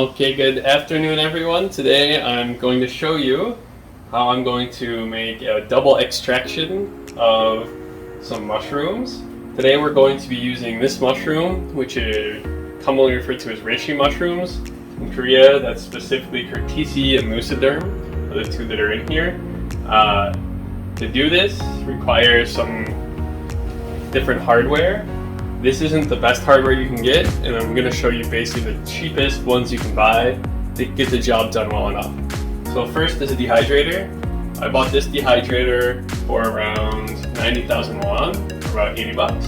Okay, good afternoon everyone. Today I'm going to show you how I'm going to make a double extraction of some mushrooms. Today we're going to be using this mushroom, which is commonly referred to as Reishi mushrooms. In Korea, that's specifically Curtisi and Muciderm, are the two that are in here. To do this requires some different hardware. This isn't the best hardware you can get, and I'm going to show you basically the cheapest ones you can buy to get the job done well enough. So first is a dehydrator. I bought this dehydrator for around 90,000 won, for about 80 bucks.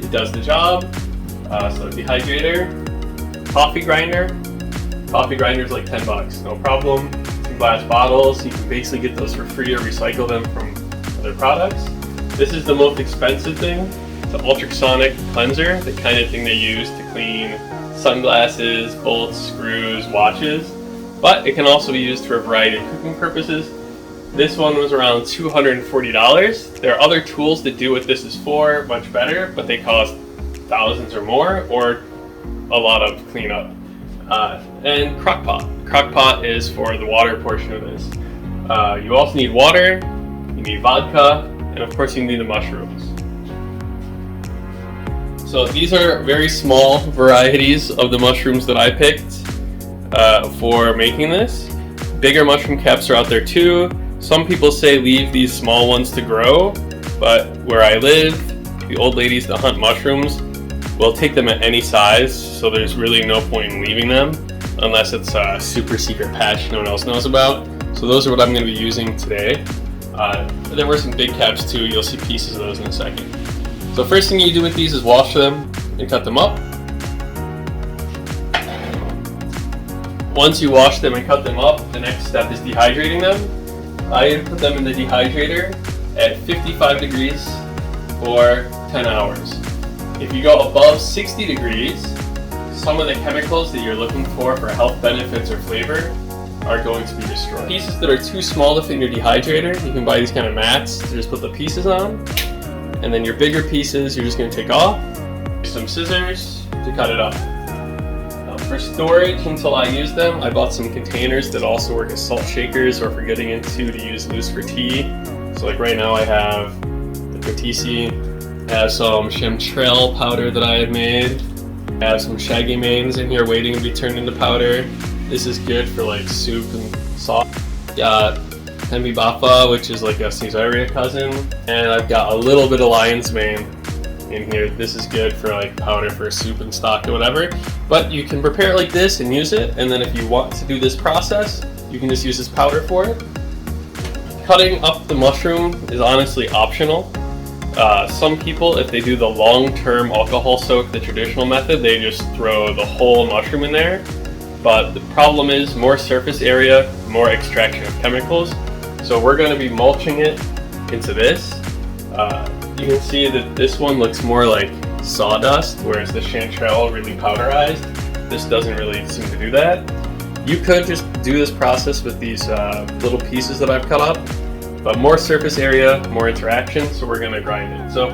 It does the job. So dehydrator, coffee grinder. Coffee grinder is like 10 bucks, no problem. 2 glass bottles, you can basically get those for free or recycle them from other products. This is the most expensive thing. The ultrasonic cleanser, the kind of thing they use to clean sunglasses, bolts, screws, watches, but it can also be used for a variety of cooking purposes. This one was around $240. There are other tools that do what this is for, much better, but they cost thousands or more, or a lot of cleanup. And crockpot. Crockpot is for the water portion of this. You also need water, you need vodka, and of course you need the mushrooms. So these are very small varieties of the mushrooms that I picked for making this. Bigger mushroom caps are out there too. Some people say leave these small ones to grow, but where I live, the old ladies that hunt mushrooms will take them at any size, so there's really no point in leaving them unless it's a super secret patch no one else knows about. So those are what I'm going to be using today. There were some big caps too, you'll see pieces of those in a second. So first thing you do with these is wash them and cut them up. Once you wash them and cut them up, the next step is dehydrating them. I put them in the dehydrator at 55 degrees for 10 hours. If you go above 60 degrees, some of the chemicals that you're looking for health benefits or flavor are going to be destroyed. Pieces that are too small to fit in your dehydrator, you can buy these kind of mats to just put the pieces on. And then your bigger pieces, you're just going to take off. Some scissors to cut it up. For storage until I use them, I bought some containers that also work as salt shakers or for getting into to use loose for tea. So like right now I have the Curtisi, I have some chanterelle powder that I had made, I have some shaggy manes in here waiting to be turned into powder. This is good for like soup and sauce. Got Hembi Baffa, which is like a Caesarea cousin, and I've got a little bit of lion's mane in here. This is good for like powder for soup and stock or whatever, but you can prepare it like this and use it, and then if you want to do this process, you can just use this powder for it. Cutting up the mushroom is honestly optional. Some people, if they do the long-term alcohol soak, the traditional method, they just throw the whole mushroom in there, but the problem is more surface area, more extraction of chemicals. So we're going to be mulching it into this. You can see that this one looks more like sawdust, whereas the chanterelle really powderized. This doesn't really seem to do that. You could just do this process with these little pieces that I've cut up, but more surface area, more interaction, so we're going to grind it. So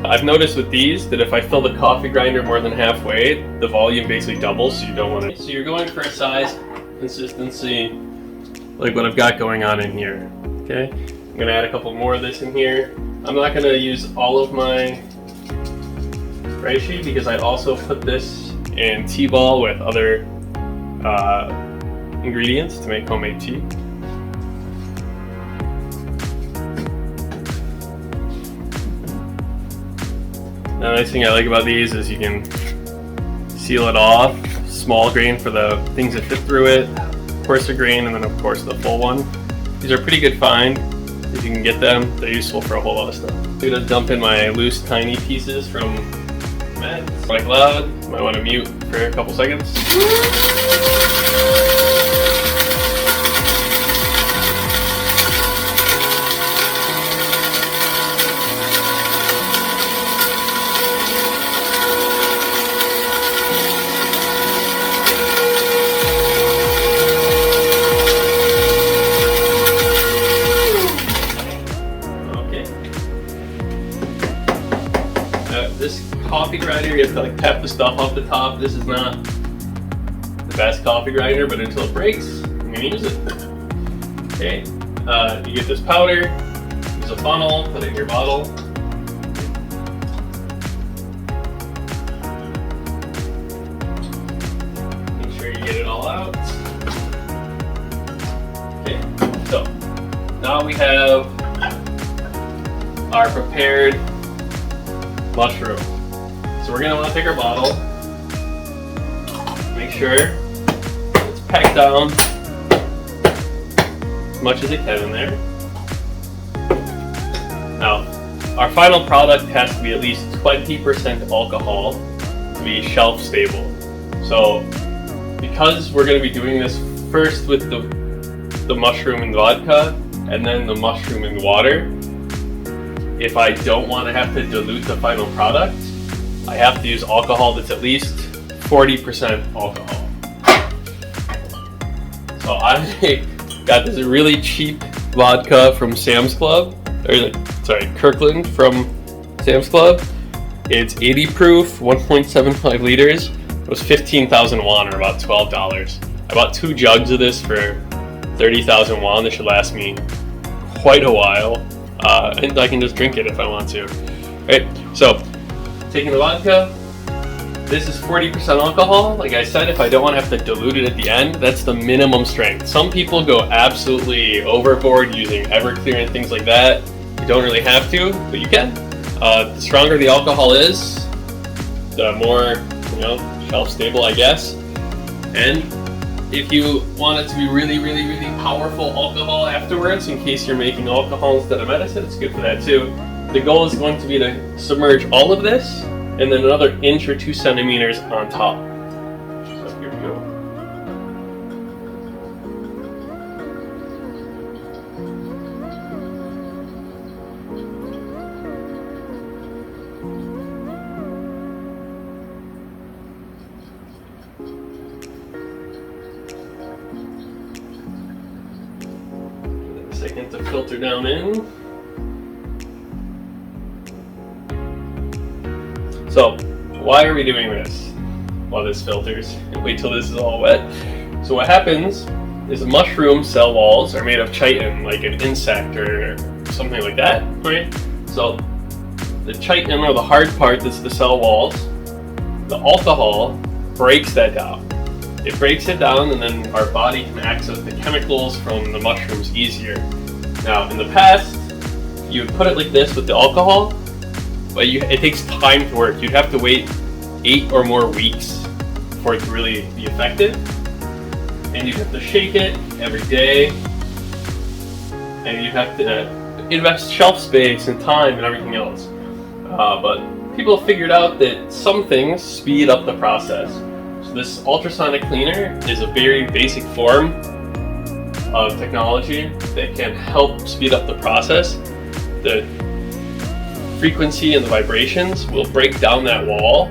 I've noticed with these that if I fill the coffee grinder more than halfway, the volume basically doubles, so you don't want to. So you're going for a size consistency like what I've got going on in here. Okay, I'm going to add a couple more of this in here. I'm not going to use all of my reishi because I also put this in tea ball with other ingredients to make homemade tea. The nice thing I like about these is you can seal it off. Small grain for the things that fit through it, coarser grain, and then of course the full one. These are pretty good find. If you can get them, they're useful for a whole lot of stuff. I'm gonna dump in my loose tiny pieces from Matt. Quite loud, might want to mute for a couple seconds. This coffee grinder, you have to like tap the stuff off the top. This is not the best coffee grinder, but until it breaks, I'm gonna use it. Okay, you get this powder, use a funnel, put it in your bottle. Make sure you get it all out. Okay, so now we have our prepared mushroom. So we're gonna want to take our bottle, make sure it's packed down as much as it can in there. Now, our final product has to be at least 20% alcohol to be shelf stable. So, because we're going to be doing this first with the mushroom and vodka, and then the mushroom and water, if I don't want to have to dilute the final product, I have to use alcohol that's at least 40% alcohol. So I got this really cheap vodka from Sam's Club, Kirkland from Sam's Club. It's 80 proof, 1.75 liters. It was 15,000 won, or about $12. I bought 2 jugs of this for 30,000 won. This should last me quite a while, and I can just drink it if I want to. Right, so taking the vodka, this is 40% alcohol. Like I said, if I don't want to have to dilute it at the end, that's the minimum strength. Some people go absolutely overboard using Everclear and things like that. You don't really have to, but you can. The stronger the alcohol is, the more, shelf stable, I guess. And if you want it to be really, really, really powerful alcohol afterwards, in case you're making alcohol instead of medicine, it's good for that too. The goal is going to be to submerge all of this and then another inch or 2 centimeters on top. So here we go. Give it a second to filter down in. So, why are we doing this while this filters? Wait till this is all wet. So what happens is mushroom cell walls are made of chitin, like an insect or something like that, right? So the chitin, or the hard part that's the cell walls, the alcohol breaks that down. It breaks it down, and then our body can access the chemicals from the mushrooms easier. Now, in the past, you would put it like this with the alcohol, but it takes time to work. You'd have to wait 8 or more weeks for it to really be effective. And you'd have to shake it every day. And you'd have to invest shelf space and time and everything else. But people have figured out that some things speed up the process. So this ultrasonic cleaner is a very basic form of technology that can help speed up the process. The frequency and the vibrations will break down that wall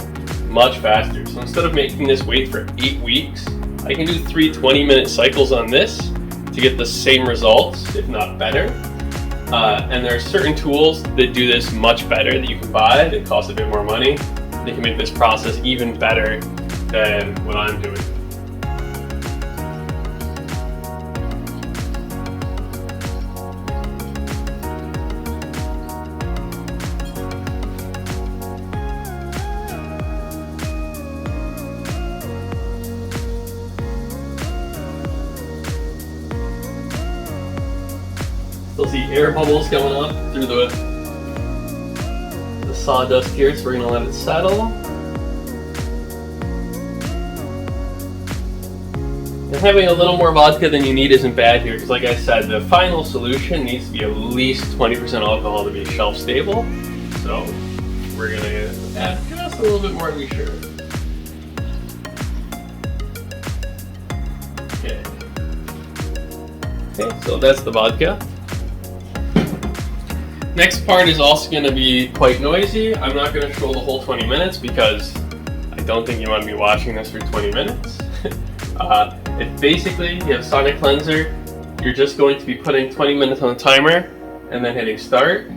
much faster. So instead of making this wait for 8 weeks, I can do 3 20-minute cycles on this to get the same results, if not better. And there are certain tools that do this much better that you can buy that cost a bit more money. They can make this process even better than what I'm doing. Still see air bubbles coming up through the sawdust here, so we're going to let it settle. And having a little more vodka than you need isn't bad here, because like I said, the final solution needs to be at least 20% alcohol to be shelf stable. So we're going to add just a little bit more to be sure. Okay, so that's the vodka. Next part is also going to be quite noisy. I'm not going to show the whole 20 minutes because I don't think you want to be watching this for 20 minutes. It's basically, you have Tonic cleanser. You're just going to be putting 20 minutes on the timer and then hitting start.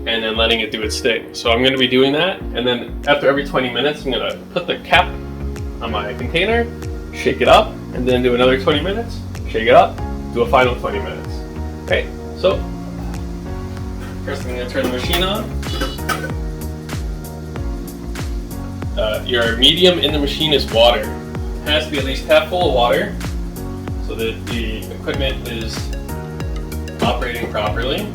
and then letting it do its thing. So I'm going to be doing that, and then after every 20 minutes, I'm going to put the cap on my container, shake it up, and then do another 20 minutes, shake it up, do a final 20 minutes. Okay, so first I'm going to turn the machine on. Your medium in the machine is water. It has to be at least half full of water so that the equipment is operating properly.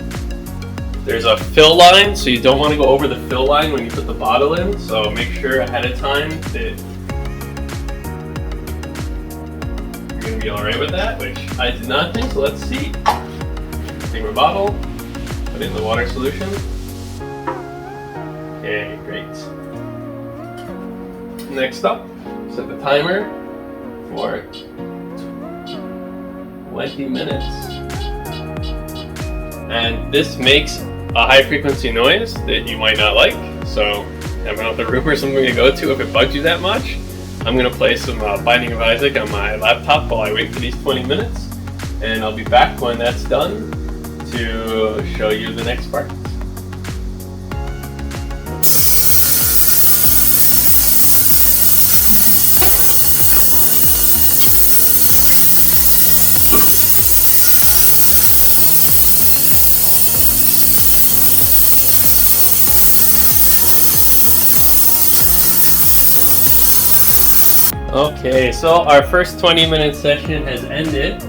There's a fill line, so you don't want to go over the fill line when you put the bottle in, so make sure ahead of time that you're going to be alright with that, which I did not think, so let's see. Take my bottle, put it in the water solution. Okay, great. Next up, set the timer for 20 minutes. And this makes a high frequency noise that you might not like. So I have another room or something to go to if it bugs you that much. I'm going to play some Binding of Isaac on my laptop while I wait for these 20 minutes. And I'll be back when that's done to show you the next part. Okay, so our first 20-minute session has ended.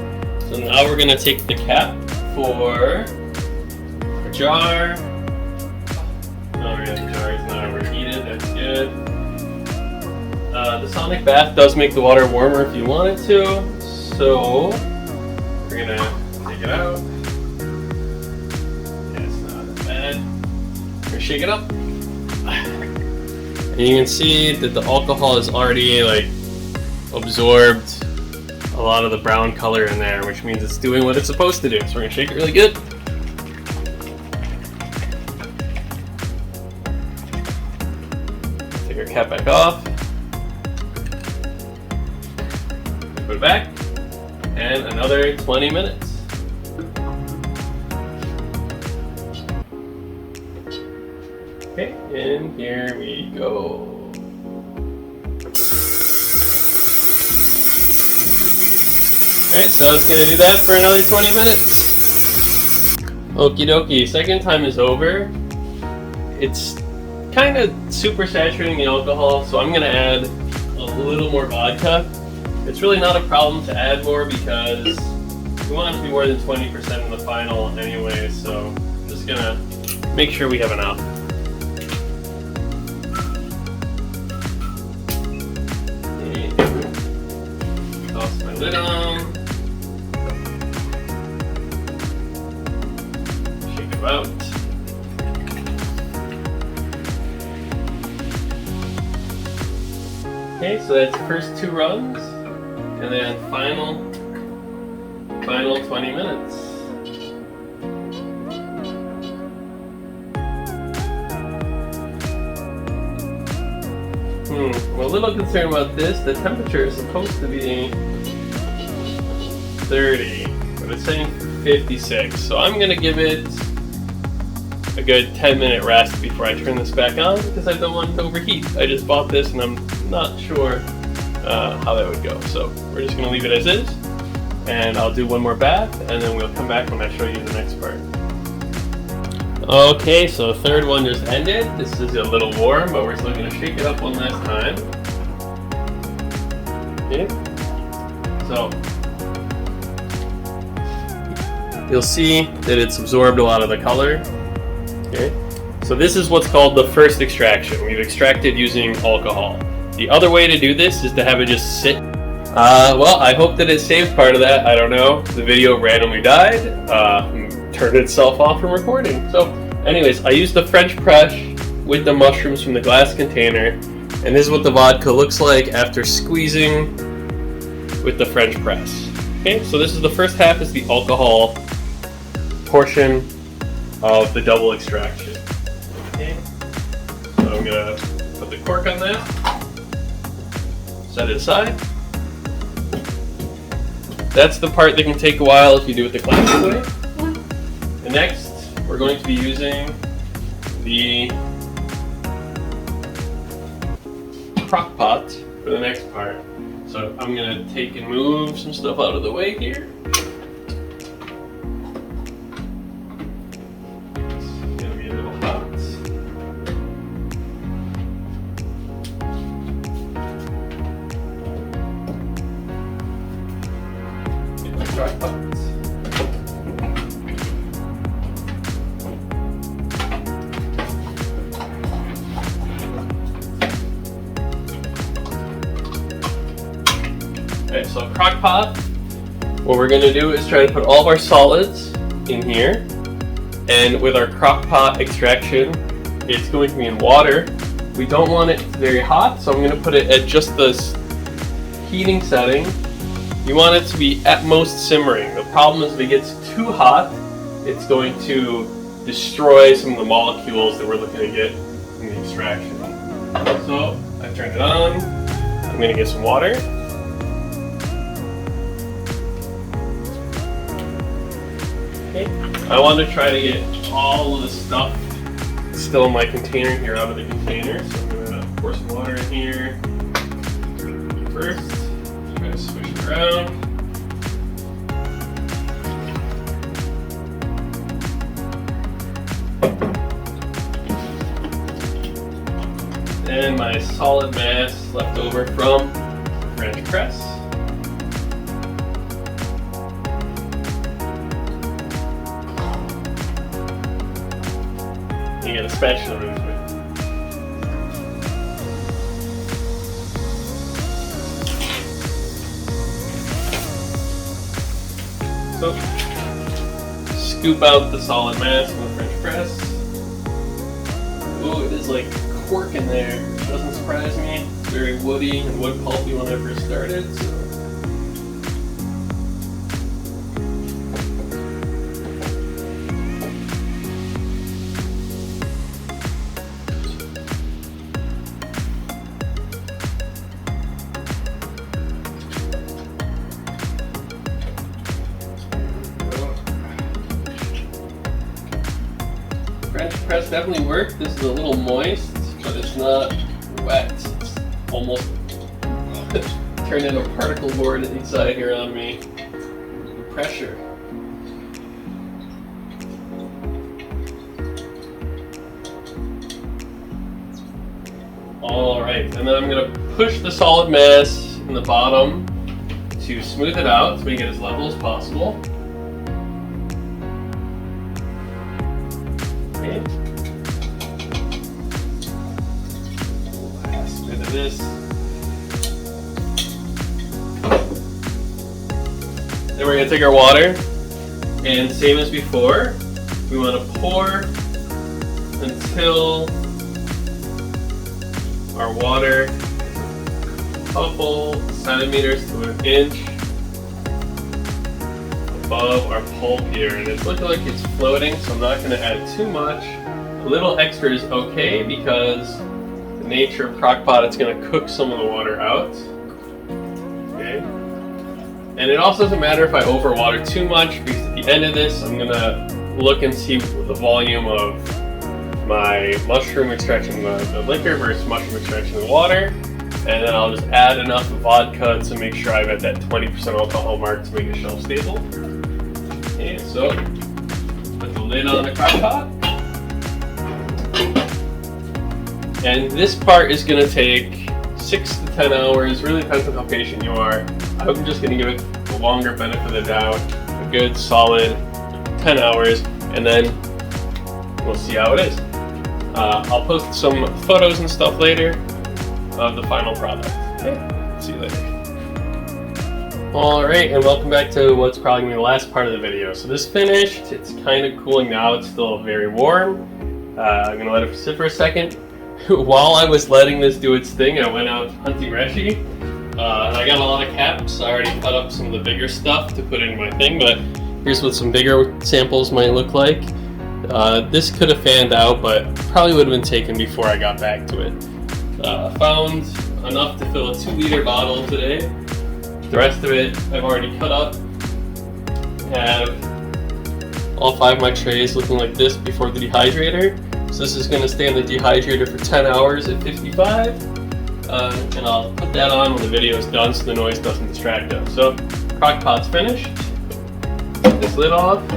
So now we're going to take the cap for a jar. Oh yeah, the jar is not overheated, that's good. The Tonic bath does make the water warmer if you want it to. So we're going to take it out. Yeah, it's not that bad. We're going to shake it up. And you can see that the alcohol is already like absorbed a lot of the brown color in there, which means it's doing what it's supposed to do. So we're gonna shake it really good. Take our cap back off. Put it back. And another 20 minutes. Okay, and here we go. Alright, so it's going to do that for another 20 minutes. Okie dokie, second time is over. It's kind of super saturating the alcohol, so I'm going to add a little more vodka. It's really not a problem to add more because we want it to be more than 20% in the final anyway, so I'm just going to make sure we have enough. Okay. Toss my lid on. Out. Okay, so that's the first 2 runs, and then final 20 minutes. I'm a little concerned about this. The temperature is supposed to be 30, but it's saying 56, so I'm gonna give it a good 10-minute rest before I turn this back on because I don't want it to overheat. I just bought this and I'm not sure how that would go. So we're just going to leave it as is, and I'll do one more bath and then we'll come back when I show you the next part. Okay, so the third one just ended. This is a little warm, but we're still going to shake it up one last time. Okay, so you'll see that it's absorbed a lot of the color. Okay, so this is what's called the first extraction. We've extracted using alcohol. The other way to do this is to have it just sit. Well, I hope that it saved part of that. I don't know. The video randomly died, turned itself off from recording. So anyways, I used the French press with the mushrooms from the glass container, and this is what the vodka looks like after squeezing with the French press. Okay, so this is the first half is the alcohol portion of the double extraction. Okay, so I'm gonna put the cork on that, set it aside. That's the part that can take a while if you do it the classic way. And next, we're going to be using the crock pot for the next part. So I'm gonna take and move some stuff out of the way here. It's gonna be a little hot. Get my crock pot. Okay, so crock pot, what we're going to do is try to put all of our solids in here, and with our crock pot extraction, it's going to be in water. We don't want it very hot, so I'm going to put it at just this heating setting. You want it to be at most simmering. The problem is if it gets too hot, it's going to destroy some of the molecules that we're looking to get in the extraction. So I've turned it on. I'm going to get some water. I want to try to get all of the stuff still in my container here out of the container. So I'm going to pour some water in here first. Try to swish it around. And my solid mass left over from the French press. You get a spatula movement. So, scoop out the solid mass from the French press. Oh, it is like cork in there. Doesn't surprise me. It's very woody and wood pulpy when I first started. So. French press definitely worked. This is a little moist, but it's not wet. It's almost turned into a particle board inside here on me. Pressure. Alright, and then I'm going to push the solid mass in the bottom to smooth it out to make it as level as possible. Last bit of this. Then we're going to take our water, and same as before, we want to pour until our water is a couple centimeters to an inch above our pulp here, and it's looking like it's floating, so I'm not going to add too much. A little extra is okay because the nature of crockpot, it's going to cook some of the water out. Okay, and it also doesn't matter if I overwater too much, because at the end of this, I'm going to look and see the volume of my mushroom extraction, the liquor versus mushroom extraction in the water, and then I'll just add enough vodka to make sure I'm at that 20% alcohol mark to make it shelf stable. Okay, so put the lid on the crock pot. And this part is going to take 6 to 10 hours, really depends on how patient you are. I'm just going to give it the longer benefit of the doubt, a good solid 10 hours, and then we'll see how it is. I'll post some photos and stuff later of the final product. Okay, see you later. Alright, and welcome back to what's probably going to be the last part of the video. So this finished, it's kind of cooling now, it's still very warm. I'm going to let it sit for a second. While I was letting this do its thing, I went out hunting Reishi. And I got a lot of caps. I already cut up some of the bigger stuff to put in my thing, but here's what some bigger samples might look like. This could have fanned out, but probably would have been taken before I got back to it. Found enough to fill a 2-liter bottle today. The rest of it I've already cut up. Have all 5 of my trays looking like this before the dehydrator. So this is going to stay in the dehydrator for 10 hours at 55. And I'll put that on when the video is done so the noise doesn't distract us. So, crock pot's finished. Take this lid off.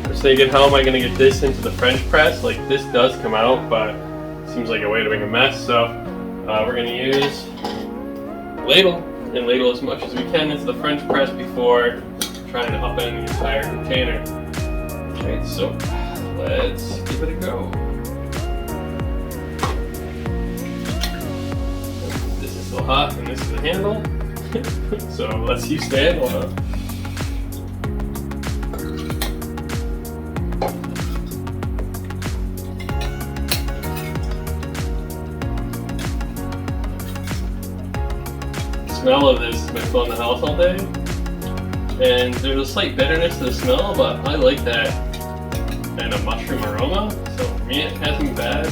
Just thinking, how am I going to get this into the French press? Like, this does come out, but it seems like a way to make a mess. So, we're going to use a ladle and ladle as much as we can into the French press before trying to upend the entire container. Alright, so let's give it a go. This is still hot and this is the handle. So let's use the handle now. The smell of this has been filling the house all day. And there's a slight bitterness to the smell, but I like that and a mushroom aroma. So for me, it hasn't been bad.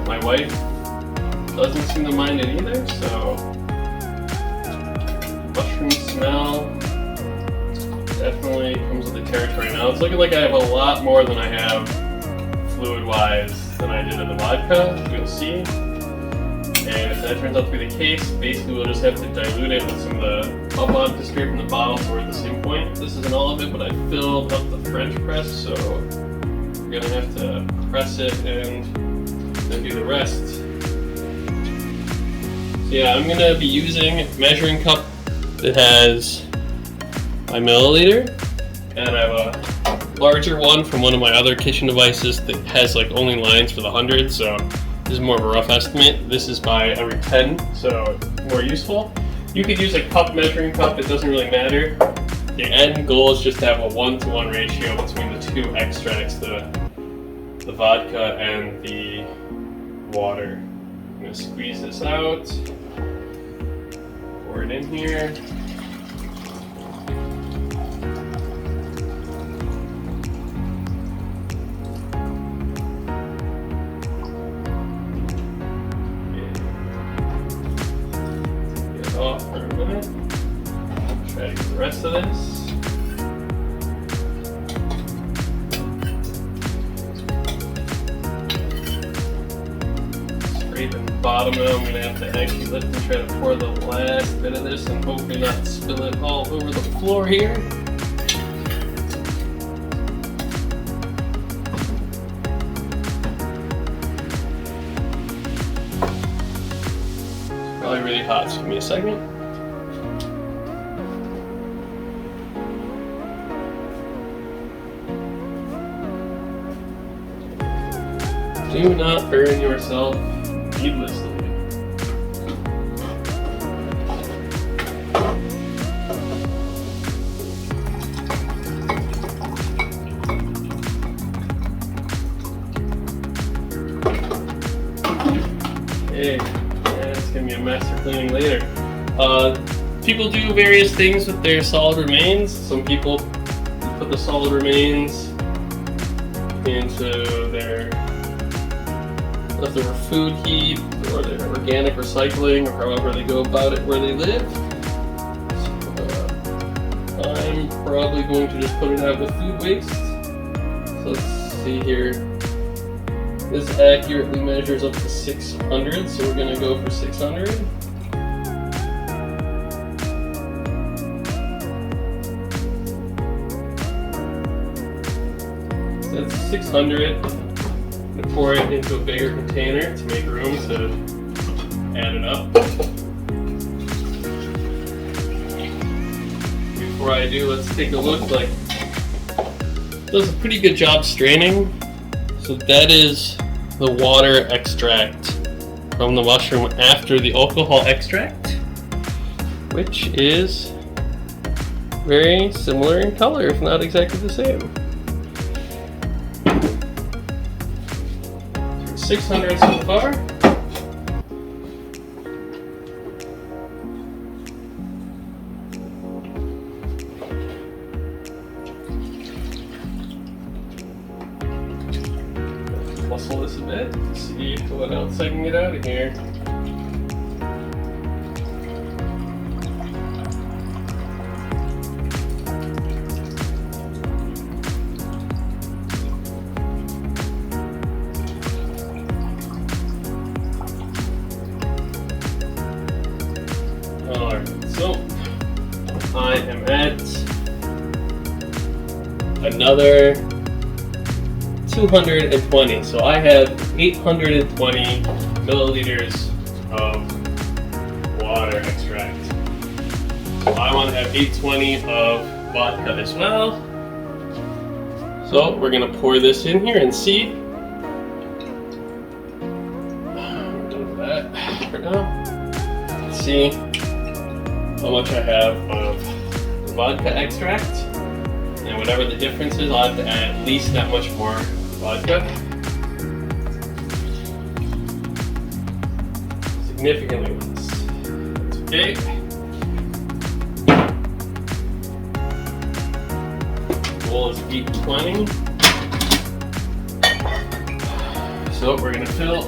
My wife doesn't seem to mind it either. So mushroom smell definitely comes with the territory. Now it's looking like I have a lot more than I have fluid-wise than I did in the vodka. We'll see. And if that turns out to be the case, basically we'll just have to dilute it with some of the vodka straight from the bottle so we're at the same point. This isn't all of it, but I filled up the French press, so we're gonna have to press it and then do the rest. So yeah, I'm gonna be using a measuring cup that has my milliliter, and I have a larger one from one of my other kitchen devices that has like only lines for the 100, so this is more of a rough estimate. This is by every 10, so more useful. You could use a cup measuring cup, it doesn't really matter. The end goal is just to have a 1-to-1 ratio between the two extracts, the vodka and the water. I'm going to squeeze this out, pour it in here. Off for a minute. Try to get the rest of this. Scraping the bottom now. I'm going to have to actually lift and try to pour the last bit of this and hopefully not spill it all over the floor here. Probably really hot, so give me a second. Do not burn yourself needlessly. Okay. It's gonna be a mess for cleaning later. People do various things with their solid remains. Some people put the solid remains into their leftover food heap or their organic recycling, or however they go about it where they live. So, I'm probably going to just put it out with food waste. So let's see here. This accurately measures up to 600, so we're going to go for 600. So that's 600. I'm going to pour it into a bigger container to make room to add it up. Before I do, let's take a look. Like, does a pretty good job straining. So that is the water extract from the mushroom after the alcohol extract, which is very similar in color, if not exactly the same. 600 so far. Muscle this a bit to see what else I can get out of here. I am at another 220. So I have 820 milliliters of water extract. So I want to have 820 of vodka as well. So we're going to pour this in here and see. I'm done with that for now. Let's see how much I have of vodka extract. And whatever the difference is, I'll have to add at least that much more vodka. Significantly less. That's okay. Goal is 820. So we're going to fill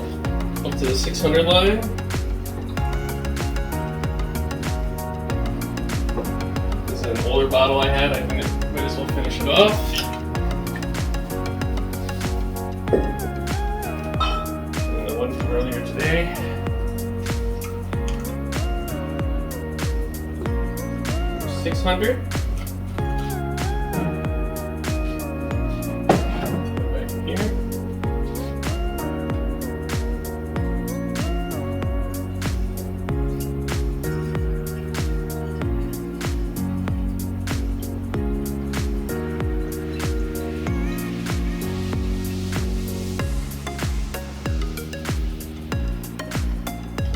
up to the 600 line. This is an older bottle I had. I think I might as well finish it off. And the one from earlier today. $600. Back here.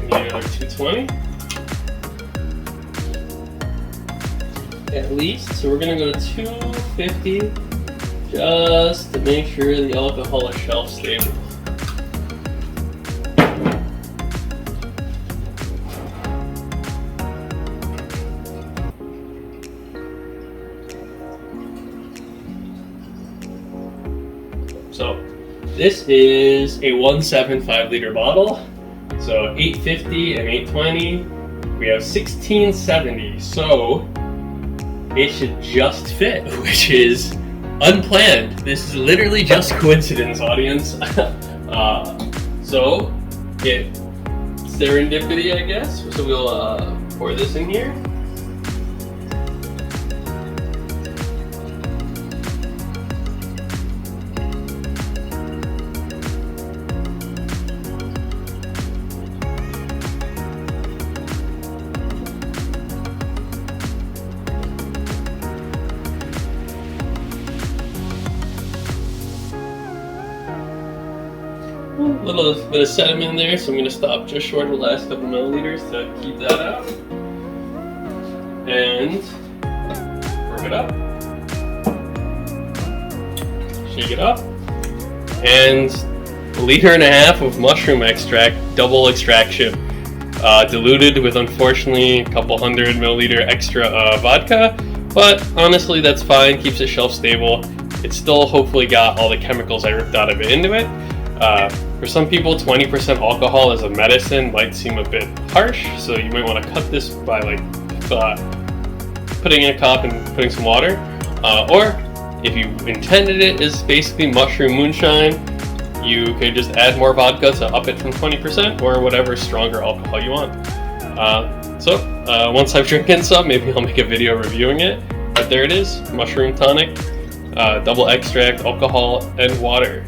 Need another 220. At least, so we're gonna go to 250 just to make sure the alcohol is shelf stable. So this is a 1.75 liter bottle. So 850 and 820, we have 1670. So it should just fit, which is unplanned. This is literally just coincidence, audience. So it's serendipity, I guess. So we'll pour this in here. A little bit of sediment in there, so I'm going to stop just short of the last couple milliliters to keep that out. And work it up. Shake it up. And 1.5 liters of mushroom extract, double extraction. Diluted with, unfortunately, a couple 100 milliliter extra vodka. But honestly, that's fine, keeps it shelf stable. It's still hopefully got all the chemicals I ripped out of it into it. For some people, 20% alcohol as a medicine might seem a bit harsh, so you might want to cut this by putting in a cup and putting some water. Or if you intended it as basically mushroom moonshine, you could just add more vodka to up it from 20% or whatever stronger alcohol you want. Once I've drinking some, maybe I'll make a video reviewing it. But there it is, mushroom tonic, double extract, alcohol, and water.